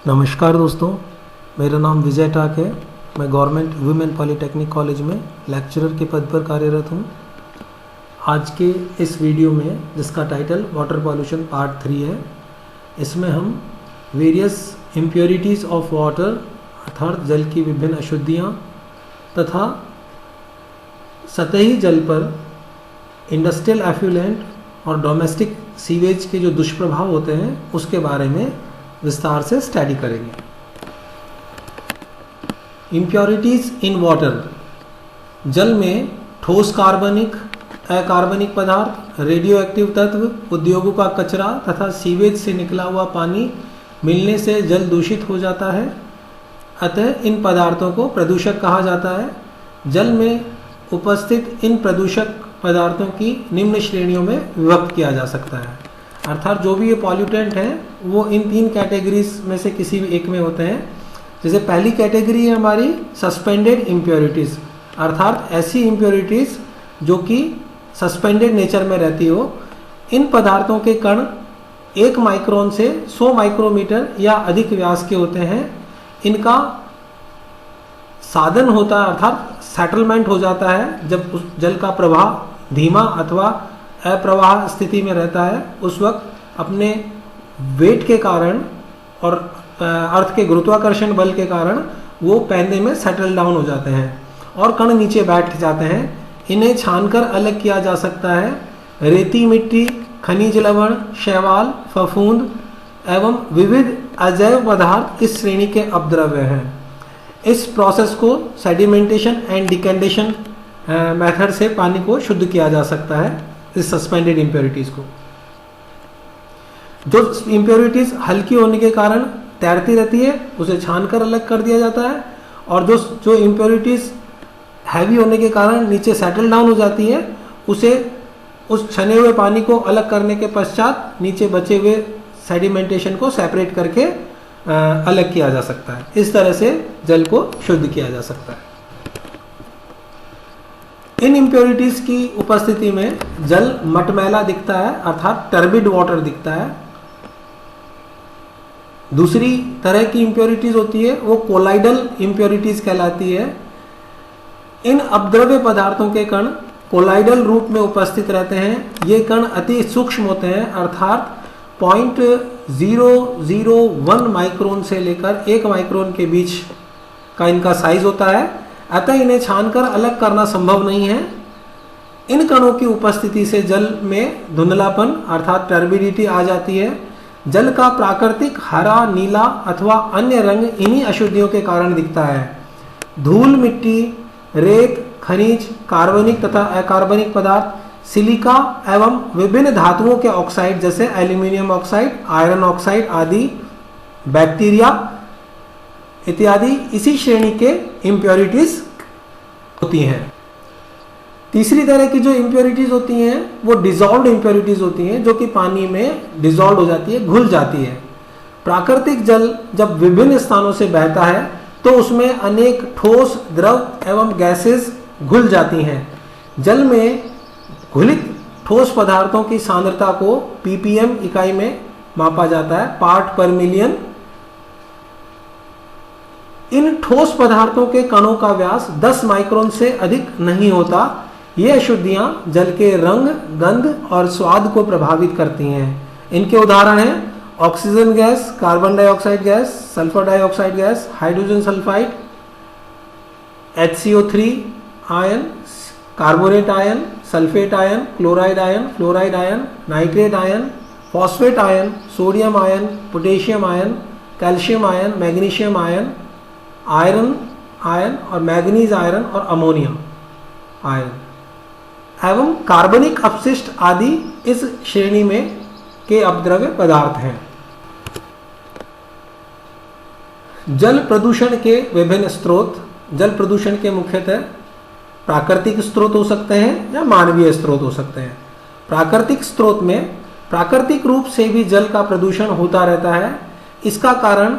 नमस्कार दोस्तों, मेरा नाम विजय टाक है। मैं गवर्नमेंट वुमेन पॉलिटेक्निक कॉलेज में लेक्चरर के पद पर कार्यरत हूँ। आज के इस वीडियो में, जिसका टाइटल वाटर पॉल्यूशन पार्ट 3 है, इसमें हम वेरियस इम्प्योरिटीज़ ऑफ वाटर अर्थात जल की विभिन्न अशुद्धियाँ तथा सतही जल पर इंडस्ट्रियल एफ्लुएंट और डोमेस्टिक सीवेज के जो दुष्प्रभाव होते हैं उसके बारे में विस्तार से स्टडी करेंगे। इम्प्योरिटीज़ इन वाटर, जल में ठोस कार्बनिक, अकार्बनिक पदार्थ, रेडियो एक्टिव तत्व, उद्योगों का कचरा तथा सीवेज से निकला हुआ पानी मिलने से जल दूषित हो जाता है। अतः इन पदार्थों को प्रदूषक कहा जाता है। जल में उपस्थित इन प्रदूषक पदार्थों की निम्न श्रेणियों में विभक्त किया जा सकता है। अर्थात जो भी ये पॉल्यूटेंट हैं वो इन 3 कैटेगरीज में से किसी भी एक में होते हैं। जैसे पहली कैटेगरी है हमारी सस्पेंडेड इम्प्योरिटीज़, अर्थात ऐसी इम्प्योरिटीज़ जो कि सस्पेंडेड नेचर में रहती हो। इन पदार्थों के कण 1 माइक्रोन से 100 माइक्रोमीटर या अधिक व्यास के होते हैं। इनका साधन होता है अर्थात सेटलमेंट हो जाता है जब उस जल का प्रवाह धीमा अथवा अप्रवाह स्थिति में रहता है। उस वक्त अपने वेट के कारण और अर्थ के गुरुत्वाकर्षण बल के कारण वो पैंदे में सेटल डाउन हो जाते हैं और कण नीचे बैठ जाते हैं। इन्हें छानकर अलग किया जा सकता है। रेती मिट्टी, खनिज लवण, शैवाल, फफूंद एवं विविध अजैव पदार्थ इस श्रेणी के अपद्रव्य हैं। इस प्रोसेस को सेडिमेंटेशन एंड डिकैंडेशन मेथड से पानी को शुद्ध किया जा सकता है। इस सस्पेंडेड इम्प्योरिटीज़ को, जो इम्प्योरिटीज़ हल्की होने के कारण तैरती रहती है, उसे छानकर अलग कर दिया जाता है। और जो इम्प्योरिटीज़ हैवी होने के कारण नीचे सेटल डाउन हो जाती है, उसे उस छने हुए पानी को अलग करने के पश्चात नीचे बचे हुए सेडिमेंटेशन को सेपरेट करके अलग किया जा सकता है। इस तरह से जल को शुद्ध किया जा सकता है। इन इम्प्योरिटीज़ की उपस्थिति में जल मटमैला दिखता है अर्थात टर्बिड वाटर दिखता है। दूसरी तरह की इम्प्योरिटीज़ होती है वो कोलाइडल इम्प्योरिटीज़ कहलाती है। इन अपद्रव्य पदार्थों के कण कोलाइडल रूप में उपस्थित रहते हैं। ये कण अति सूक्ष्म होते हैं अर्थात 0.001 माइक्रोन से लेकर 1 माइक्रोन के बीच का इनका साइज होता है। अतः इन्हें छानकर अलग करना संभव नहीं है। इन कणों की उपस्थिति से जल में धुंधलापन अर्थात टर्बिडिटी आ जाती है। जल का प्राकृतिक हरा, नीला अथवा अन्य रंग इन्हीं अशुद्धियों के कारण दिखता है। धूल, मिट्टी, रेत, खनिज, कार्बनिक तथा अकार्बनिक पदार्थ, सिलिका एवं विभिन्न धातुओं के ऑक्साइड जैसे एल्यूमिनियम ऑक्साइड, आयरन ऑक्साइड आदि, बैक्टीरिया इत्यादि इसी श्रेणी के इम्प्योरिटीज़ होती हैं। तीसरी तरह की जो इम्प्योरिटीज़ होती हैं वो डिसॉल्व्ड इम्प्योरिटीज़ होती हैं, जो कि पानी में डिसॉल्व हो जाती है, घुल जाती है। प्राकृतिक जल जब विभिन्न स्थानों से बहता है तो उसमें अनेक ठोस, द्रव एवं गैसेस घुल जाती हैं। जल में घुलित ठोस पदार्थों की सांद्रता को ppm इकाई में मापा जाता है, पार्ट पर मिलियन। इन ठोस पदार्थों के कणों का व्यास 10 माइक्रोन से अधिक नहीं होता। ये अशुद्धियां जल के रंग, गंध और स्वाद को प्रभावित करती हैं। इनके उदाहरण हैं oxygen gas, carbon dioxide gas, sulphur dioxide gas, hydrogen sulphide, HCO3 ion, carbonate ion, sulphate ion, chloride ion, fluoride ion, nitrate ion, phosphate ion, sodium ion, potassium ion, calcium ion, magnesium ion, iron ion और manganese iron और ammonia ion एवं कार्बनिक अपशिष्ट आदि इस श्रेणी में के अपद्रव्य पदार्थ हैं। जल प्रदूषण के विभिन्न स्रोत। जल प्रदूषण के मुख्यतः प्राकृतिक स्रोत हो सकते हैं या मानवीय स्रोत हो सकते हैं। प्राकृतिक स्रोत में प्राकृतिक रूप से भी जल का प्रदूषण होता रहता है। इसका कारण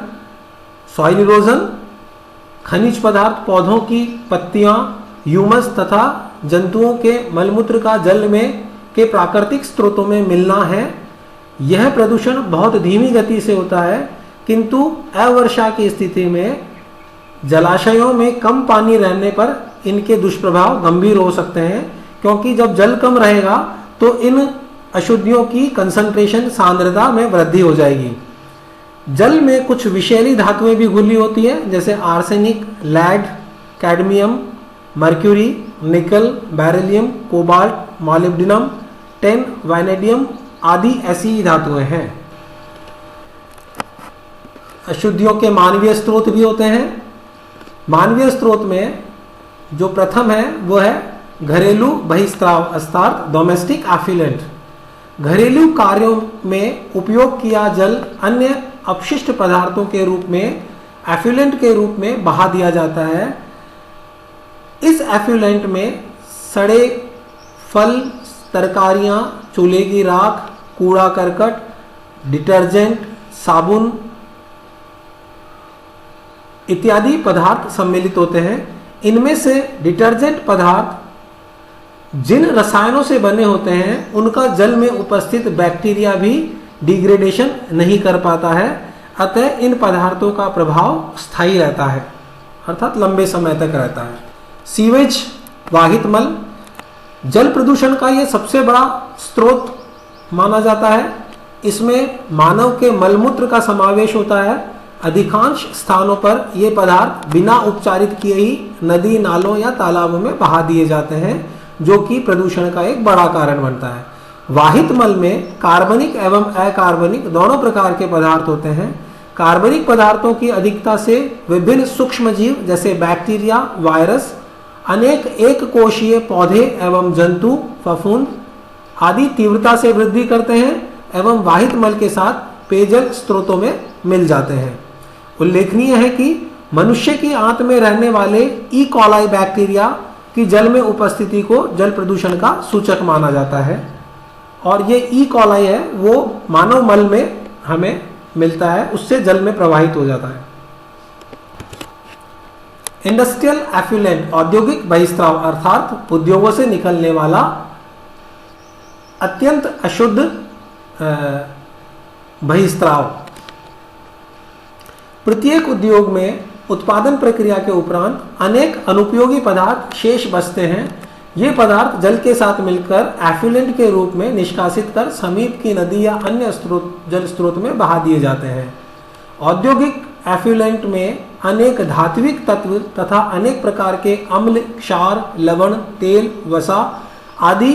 सॉइल इरोजन, खनिज पदार्थ, पौधों की पत्तियां, ह्यूमस तथा जंतुओं के मलमूत्र का जल में के प्राकृतिक स्रोतों में मिलना है। यह प्रदूषण बहुत धीमी गति से होता है। किंतु अवर्षा की स्थिति में जलाशयों में कम पानी रहने पर इनके दुष्प्रभाव गंभीर हो सकते हैं, क्योंकि जब जल कम रहेगा तो इन अशुद्धियों की कंसंट्रेशन सांद्रता में वृद्धि हो जाएगी। जल में कुछ विषैली धातुएं भी घुली होती है, जैसे आर्सेनिक, लेड, कैडमियम, मर्क्यूरी, निकल, beryllium, cobalt, molybdenum, tin, vanadium आदि ऐसी धातुएं हैं। अशुद्धियों के मानवीय स्रोत भी होते हैं। मानवीय स्रोत में जो प्रथम है वो है घरेलू बहिस्राव अर्थात डोमेस्टिक एफ्लुएंट। घरेलू कार्यों में उपयोग किया जल अन्य अपशिष्ट पदार्थों के रूप में एफ्लुएंट के रूप में बहा दिया जाता है। इस एफ्लुएंट में सड़े फल, तरकारियां, चूल्हे की राख, कूड़ा करकट, डिटर्जेंट, साबुन इत्यादि पदार्थ सम्मिलित होते हैं। इनमें से डिटर्जेंट पदार्थ जिन रसायनों से बने होते हैं उनका जल में उपस्थित बैक्टीरिया भी डिग्रेडेशन नहीं कर पाता है, अतः इन पदार्थों का प्रभाव स्थायी रहता है अर्थात लंबे समय तक रहता है। सीवेज, वाहित मल, जल प्रदूषण का ये सबसे बड़ा स्रोत माना जाता है। इसमें मानव के मलमूत्र का समावेश होता है। अधिकांश स्थानों पर ये पदार्थ बिना उपचारित किए ही नदी, नालों या तालाबों में बहा दिए जाते हैं, जो कि प्रदूषण का एक बड़ा कारण बनता है। वाहित मल में कार्बनिक एवं अकार्बनिक दोनों प्रकार के पदार्थ होते हैं। कार्बनिक पदार्थों की अधिकता से विभिन्न सूक्ष्मजीव जैसे बैक्टीरिया, वायरस, अनेक एक कोशीय पौधे एवं जंतु, फफूंद आदि तीव्रता से वृद्धि करते हैं एवं वाहित मल के साथ पेयजल स्रोतों में मिल जाते हैं। उल्लेखनीय है कि मनुष्य की आंत में रहने वाले ई कॉलाई बैक्टीरिया की जल में उपस्थिति को जल प्रदूषण का सूचक माना जाता है, और ये ई कॉलाई है वो मानव मल में हमें मिलता है, उससे जल में प्रवाहित हो जाता है। इंडस्ट्रियल एफ्लुएंट, औद्योगिक बहिस्राव अर्थात उद्योगों से निकलने वाला अत्यंत अशुद्ध बहिस्राव। प्रत्येक उद्योग में उत्पादन प्रक्रिया के उपरांत अनेक अनुपयोगी पदार्थ शेष बचते हैं। ये पदार्थ जल के साथ मिलकर एफ्लुएंट के रूप में निष्कासित कर समीप की नदी या अन्य जल स्रोत में बहा दिए जाते हैं। औद्योगिक एफ्लुएंट में अनेक धात्विक तत्व तथा अनेक प्रकार के अम्ल, क्षार, लवण, तेल, वसा आदि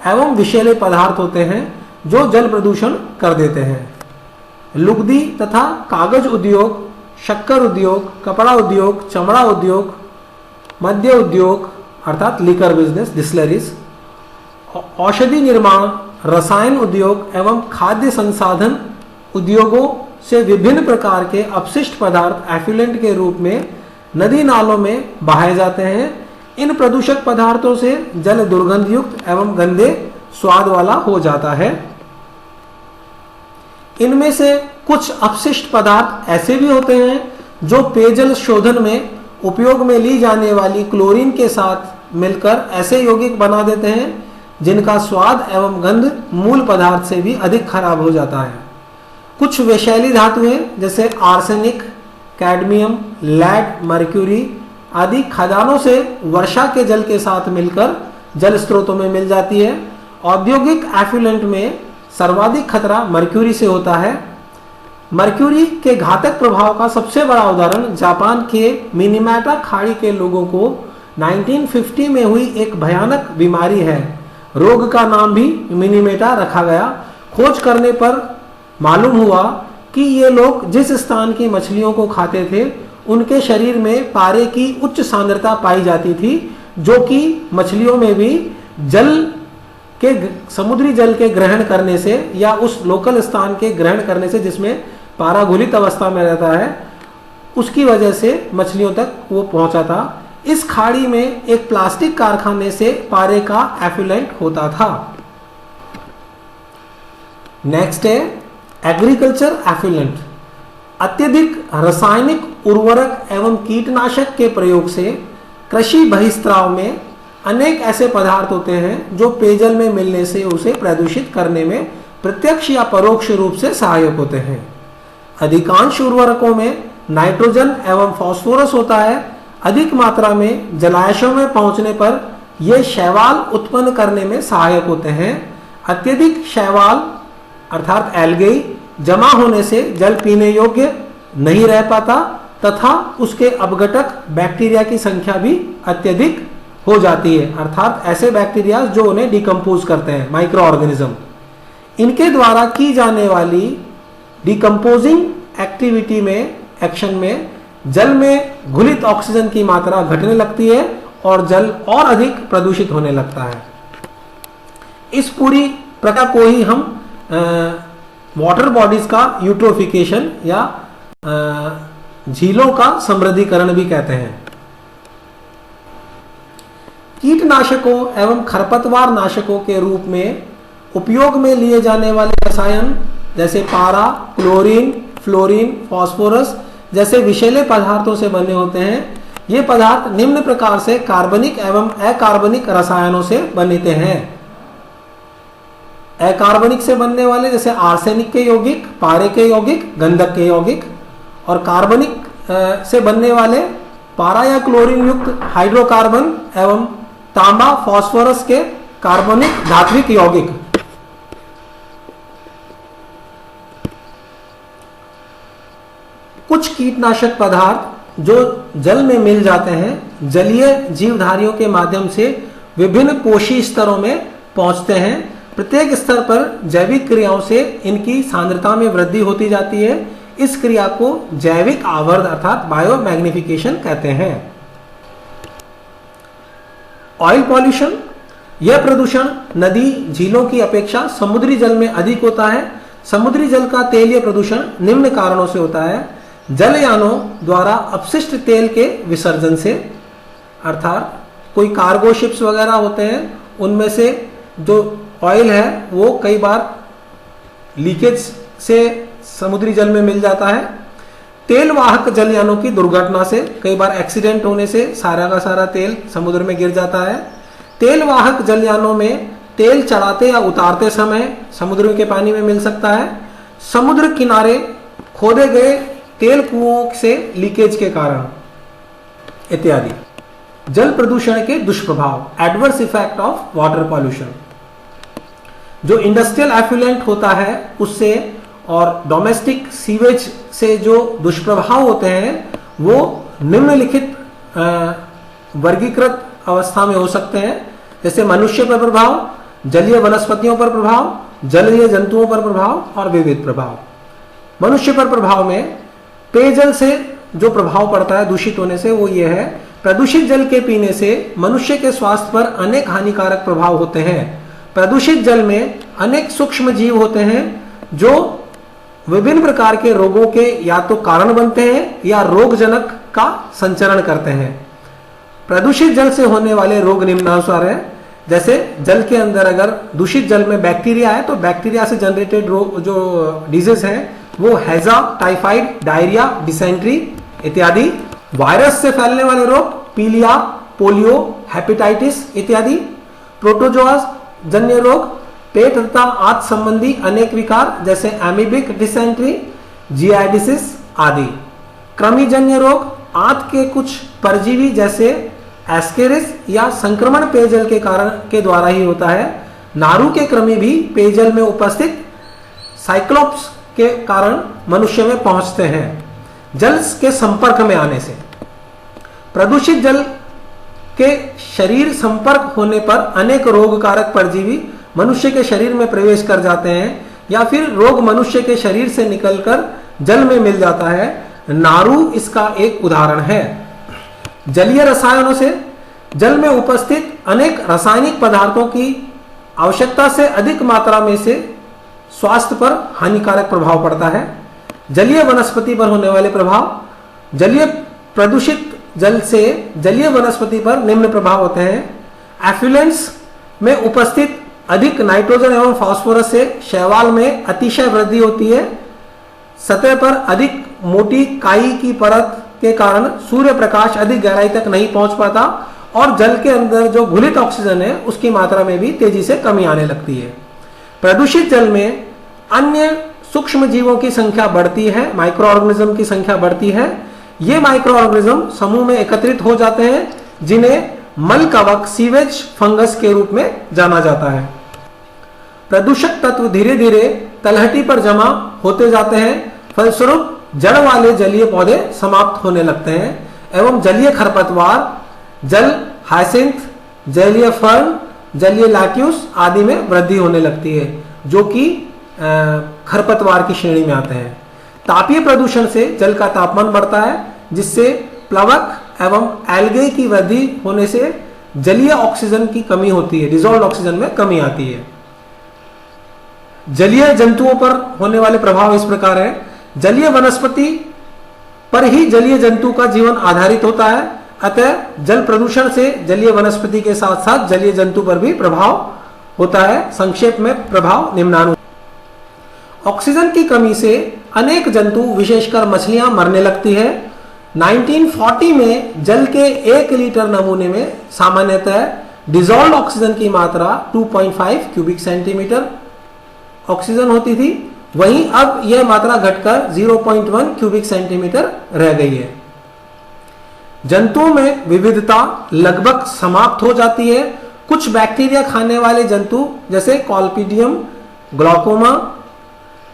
एवं विषैले पदार्थ होते हैं जो जल प्रदूषण कर देते हैं। लुगदी तथा कागज उद्योग, शक्कर उद्योग, कपड़ा उद्योग, चमड़ा उद्योग, मद्य उद्योग अर्थात लिकर बिजनेस, डिस्लरीज, औषधि निर्माण, रसायन उद्योग एवं खाद्य संसाधन उद्योगों से विभिन्न प्रकार के अपशिष्ट पदार्थ एफ्लुएंट के रूप में नदी नालों में बहाए जाते हैं। इन प्रदूषक पदार्थों से जल दुर्गंध युक्त एवं गंदे स्वाद वाला हो जाता है। इनमें से कुछ अपशिष्ट पदार्थ ऐसे भी होते हैं जो पेयजल शोधन में उपयोग में ली जाने वाली क्लोरीन के साथ मिलकर ऐसे यौगिक बना देते हैं जिनका स्वाद एवं गंध मूल पदार्थ से भी अधिक खराब हो जाता है। कुछ विषैली धातुएं जैसे आर्सेनिक, कैडमियम, लेड, मर्क्यूरी आदि खदानों से वर्षा के जल के साथ मिलकर जल स्रोतों में मिल जाती है। औद्योगिक एफ्लुएंट में सर्वाधिक खतरा मर्क्यूरी से होता है। मर्क्यूरी के घातक प्रभाव का सबसे बड़ा उदाहरण जापान के मिनीमाटा खाड़ी के लोगों को 1950 में हुई एक भयानक बीमारी है। रोग का नाम भी मिनीमेटा रखा गया। खोज करने पर मालूम हुआ कि ये लोग जिस स्थान की मछलियों को खाते थे उनके शरीर में पारे की उच्च सांद्रता पाई जाती थी, जो कि मछलियों में भी समुद्री जल के ग्रहण करने से या उस लोकल स्थान के ग्रहण करने से जिसमें पारा घुलित अवस्था में रहता है उसकी वजह से मछलियों तक वो पहुंचा था। इस खाड़ी में एक प्लास्टिक कारखाने से पारे का एफ्लुएंट होता था। नेक्स्ट है एग्रीकल्चर एफ्लुएंट। अत्यधिक रासायनिक उर्वरक एवं कीटनाशक के प्रयोग से कृषि बहिस्राव में अनेक ऐसे पदार्थ होते हैं जो पेयजल में मिलने से उसे प्रदूषित करने में प्रत्यक्ष या परोक्ष रूप से सहायक होते हैं। अधिकांश उर्वरकों में नाइट्रोजन एवं फास्फोरस होता है। अधिक मात्रा में जलाशयों में पहुंचने पर ये शैवाल उत्पन्न करने में सहायक होते हैं। अत्यधिक शैवाल अर्थात एल्गेई जमा होने से जल पीने योग्य नहीं रह पाता तथा उसके अपघटक बैक्टीरिया की संख्या भी अत्यधिक हो जाती है, अर्थात ऐसे बैक्टीरिया जो उन्हें डिकम्पोज करते हैं, माइक्रो ऑर्गेनिज्म। इनके द्वारा की जाने वाली डिकम्पोजिंग एक्टिविटी में एक्शन में जल में घुलित ऑक्सीजन की मात्रा घटने लगती है और जल और अधिक प्रदूषित होने लगता है। इस पूरी प्रक्रिया को ही हम वाटर बॉडीज का यूट्रोफिकेशन या झीलों का समृद्धिकरण भी कहते हैं। कीटनाशकों एवं खरपतवार नाशकों के रूप में उपयोग में लिए जाने वाले रसायन जैसे पारा, क्लोरीन, फ्लोरीन, फास्फोरस जैसे विषैले पदार्थों से बने होते हैं। ये पदार्थ निम्न प्रकार से कार्बनिक एवं अकार्बनिक रसायनों से बनते हैं। अकार्बनिक से बनने वाले जैसे आर्सेनिक के यौगिक, पारे के यौगिक, गंधक के यौगिक, और कार्बनिक से बनने वाले पारा या क्लोरीन युक्त हाइड्रोकार्बन एवं तांबा, फास्फोरस के कार्बनिक धात्विक यौगिक। कुछ कीटनाशक पदार्थ जो जल में मिल जाते हैं जलीय जीवधारियों के माध्यम से विभिन्न पोषी स्तरों में पहुंचते हैं। प्रत्येक स्तर पर जैविक क्रियाओं से इनकी सांद्रता में वृद्धि होती जाती है। इस क्रिया को जैविक आवर्ध अर्थात बायोमैग्निफिकेशन कहते हैं। ऑयल पॉल्यूशन, यह प्रदूषण नदी झीलों की अपेक्षा समुद्री जल में अधिक होता है। समुद्री जल का तेलीय प्रदूषण निम्न कारणों से होता है। जलयानों द्वारा अपशिष्ट तेल के विसर्जन से, अर्थात कोई कार्गो शिप्स वगैरह होते हैं उनमें से जो ऑयल है वो कई बार लीकेज से समुद्री जल में मिल जाता है। तेल वाहक जलयानों की दुर्घटना से, कई बार एक्सीडेंट होने से सारा का सारा तेल समुद्र में गिर जाता है। तेल वाहक जलयानों में तेल चढ़ाते या उतारते समय समुद्र के पानी में मिल सकता है। समुद्र किनारे खोदे गए तेल कुओं से लीकेज के कारण इत्यादि। जल प्रदूषण के दुष्प्रभाव, adverse effect of water pollution, जो इंडस्ट्रियल एफ्लुएंट होता है उससे और डोमेस्टिक सीवेज से जो दुष्प्रभाव होते हैं वो निम्नलिखित वर्गीकृत अवस्था में हो सकते हैं। जैसे मनुष्य पर प्रभाव, जलीय वनस्पतियों पर प्रभाव, जलीय जंतुओं पर प्रभाव और विविध प्रभाव। मनुष्य पर प्रभाव में पेयजल से जो प्रभाव पड़ता है दूषित होने से वो ये है, प्रदूषित जल के पीने से मनुष्य के स्वास्थ्य पर अनेक हानिकारक प्रभाव होते हैं। प्रदूषित जल में अनेक सूक्ष्म जीव होते हैं जो विभिन्न प्रकार के रोगों के या तो कारण बनते हैं या रोगजनक का संचरण करते हैं। प्रदूषित जल से होने वाले रोग निम्नानुसार है। जैसे जल के अंदर अगर दूषित जल में बैक्टीरिया है तो बैक्टीरिया से जनरेटेड रोग जो डिजीज है वो हैजा, टाइफाइड, डायरिया, डिसेंट्री इत्यादि। वायरस से फैलने वाले रोग पीलिया, पोलियो, हेपेटाइटिस इत्यादि। प्रोटोजोआ जन्य रोग, पेट तथा आंत संबंधी अनेक विकार जैसे एमीबिक डिसेंट्री, जियाडिसिस आदि। कृमिजन्य रोग, आंत के कुछ परजीवी जैसे एस्केरिस या संक्रमण पेयजल के कारण के द्वारा ही होता है। नारू के कृमि भी पेयजल में उपस्थित साइक्लोप्स के कारण मनुष्य में पहुंचते हैं जल के संपर्क में आने से। प्रदूषित जल के शरीर संपर्क होने पर अनेक रोगकारक परजीवी मनुष्य के शरीर में प्रवेश कर जाते हैं या फिर रोग मनुष्य के शरीर से निकलकर जल में मिल जाता है। नारू इसका एक उदाहरण है। जलीय रसायनों से जल में उपस्थित अनेक रासायनिक पदार्थों की आवश्यकता से अधिक मात्रा में से स्वास्थ्य पर हानिकारक प्रभाव पड़ता है। जलीय वनस्पति पर होने वाले प्रभाव, जलीय प्रदूषित जल से जलीय वनस्पति पर निम्न प्रभाव होते हैं। एफ्लुएंट्स में उपस्थित अधिक नाइट्रोजन एवं फास्फोरस से शैवाल में अतिशय वृद्धि होती है। सतह पर अधिक मोटी काई की परत के कारण सूर्य प्रकाश अधिक गहराई तक नहीं पहुंच पाता और जल के अंदर जो घुलित ऑक्सीजन है उसकी मात्रा में भी तेजी से कमी आने लगती है। प्रदूषित जल में अन्य सूक्ष्म जीवों की संख्या बढ़ती है, माइक्रो ऑर्गेनिज्म की संख्या बढ़ती है। ये माइक्रो ऑर्गेनिज्म समूह में एकत्रित हो जाते हैं जिन्हें मल कवक सीवेज फंगस के रूप में जाना जाता है। प्रदूषक तत्व धीरे धीरे तलहटी पर जमा होते जाते हैं, फलस्वरूप जड़ वाले जलीय पौधे समाप्त होने लगते हैं एवं जलीय खरपतवार, जल हाइसिंथ, जलीय फर्न, जलीय लैट्यूस आदि में वृद्धि होने लगती है, जो कि खरपतवार की श्रेणी में आते हैं। तापीय प्रदूषण से जल का तापमान बढ़ता है, जिससे प्लवक एवं एल्गे की वृद्धि होने से जलीय ऑक्सीजन की कमी होती है, डिजॉल्व ऑक्सीजन में कमी आती है। जलीय जंतुओं पर होने वाले प्रभाव इस प्रकार है। जलीय वनस्पति पर ही जलीय जंतु का जीवन आधारित होता है, अतः जल प्रदूषण से जलीय वनस्पति के साथ साथ जलीय जंतु पर भी प्रभाव होता है। संक्षेप में प्रभाव निम्नानुसार। ऑक्सीजन की कमी से अनेक जंतु विशेषकर मछलियां मरने लगती है। 1940 में जल के 1 लीटर नमूने में सामान्यतः डिजॉल्व ऑक्सीजन की मात्रा 2.5 क्यूबिक सेंटीमीटर ऑक्सीजन होती थी, वहीं अब यह मात्रा घटकर 0.1 क्यूबिक सेंटीमीटर रह गई है। जंतुओं में विविधता लगभग समाप्त हो जाती है। कुछ बैक्टीरिया खाने वाले जंतु जैसे कॉल्पिडियम, ग्लाकोमा,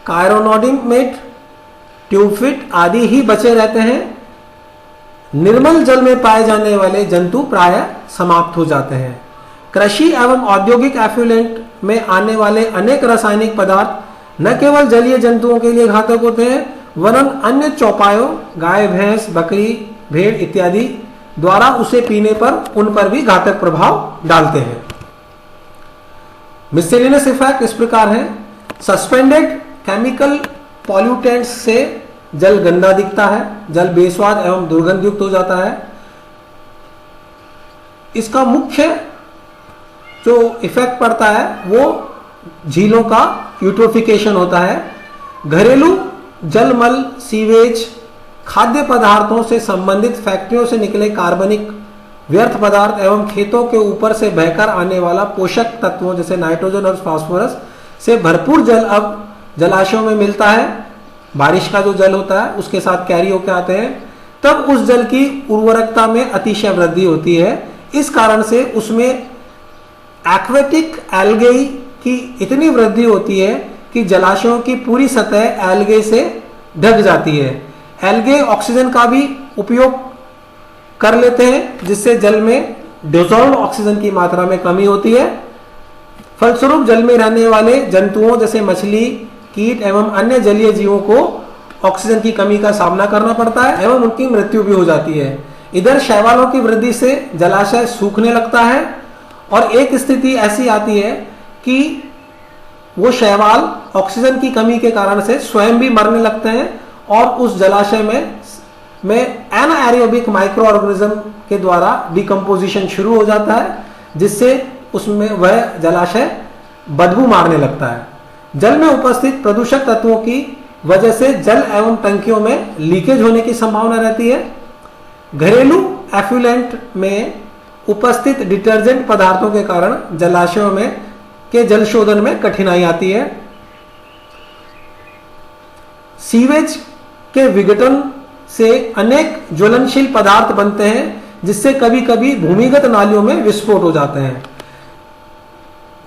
कायरोनोडिमेट, ट्यूबफिट आदि ही बचे रहते हैं। निर्मल जल में पाए जाने वाले जंतु प्रायः समाप्त हो जाते हैं। कृषि एवं औद्योगिक एफ्लुएंट में आने वाले अनेक रासायनिक पदार्थ न केवल जलीय जंतुओं के लिए घातक होते हैं, वरन अन्य चौपायों, गाय, भैंस, बकरी, भेड़ इत्यादि द्वारा उसे पीने पर उन पर भी घातक प्रभाव डालते हैं। मिससेलेनियस इफेक्ट इस प्रकार है। सस्पेंडेड केमिकल पॉल्यूटेंट्स से जल गंदा दिखता है, जल बेस्वाद एवं दुर्गंध युक्त हो जाता है। इसका मुख्य जो इफेक्ट पड़ता है वो झीलों का यूट्रोफिकेशन होता है। घरेलू जलमल, सीवेज, खाद्य पदार्थों से संबंधित फैक्ट्रियों से निकले कार्बनिक व्यर्थ पदार्थ एवं खेतों के ऊपर से बहकर आने वाला पोषक तत्वों जैसे नाइट्रोजन और फास्फोरस से भरपूर जल अब जलाशयों में मिलता है। बारिश का जो जल होता है उसके साथ कैरी होकर आते हैं, तब उस जल की उर्वरकता में अतिशय वृद्धि होती है। इस कारण से उसमें एक्वेटिक एल्गे की इतनी वृद्धि होती है कि जलाशयों की पूरी सतह एल्गे से ढक जाती है। एल्गे ऑक्सीजन का भी उपयोग कर लेते हैं, जिससे जल में डिसॉल्व ऑक्सीजन की मात्रा में कमी होती है। फलस्वरूप जल में रहने वाले जंतुओं जैसे मछली, कीट एवं अन्य जलीय जीवों को ऑक्सीजन की कमी का सामना करना पड़ता है एवं उनकी मृत्यु भी हो जाती है। इधर शैवालों की वृद्धि से जलाशय सूखने लगता है और एक स्थिति ऐसी आती है कि वो शैवाल ऑक्सीजन की कमी के कारण से स्वयं भी मरने लगते हैं और उस जलाशय में एनाएरोबिक माइक्रो ऑर्गेनिज्म के द्वारा डिकम्पोजिशन शुरू हो जाता है, जिससे उसमें वह जलाशय बदबू मारने लगता है। जल में उपस्थित प्रदूषक तत्वों की वजह से जल एवं टंकियों में लीकेज होने की संभावना रहती है। घरेलू एफ्लुएंट में उपस्थित डिटर्जेंट पदार्थों के कारण जलाशयों में के जल शोधन में कठिनाई आती है। सीवेज के विघटन से अनेक ज्वलनशील पदार्थ बनते हैं, जिससे कभी कभी भूमिगत नालियों में विस्फोट हो जाते हैं।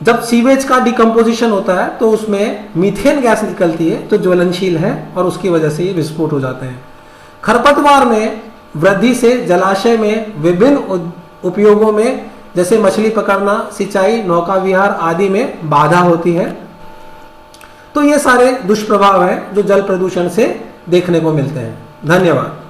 जब सीवेज का डिकम्पोजिशन होता है तो उसमें मीथेन गैस निकलती है, तो ज्वलनशील है और उसकी वजह से ये विस्फोट हो जाते हैं। खरपतवार में वृद्धि से जलाशय में विभिन्न उपयोगों में जैसे मछली पकड़ना, सिंचाई, नौका विहार आदि में बाधा होती है। तो ये सारे दुष्प्रभाव हैं जो जल प्रदूषण से देखने को मिलते हैं। धन्यवाद।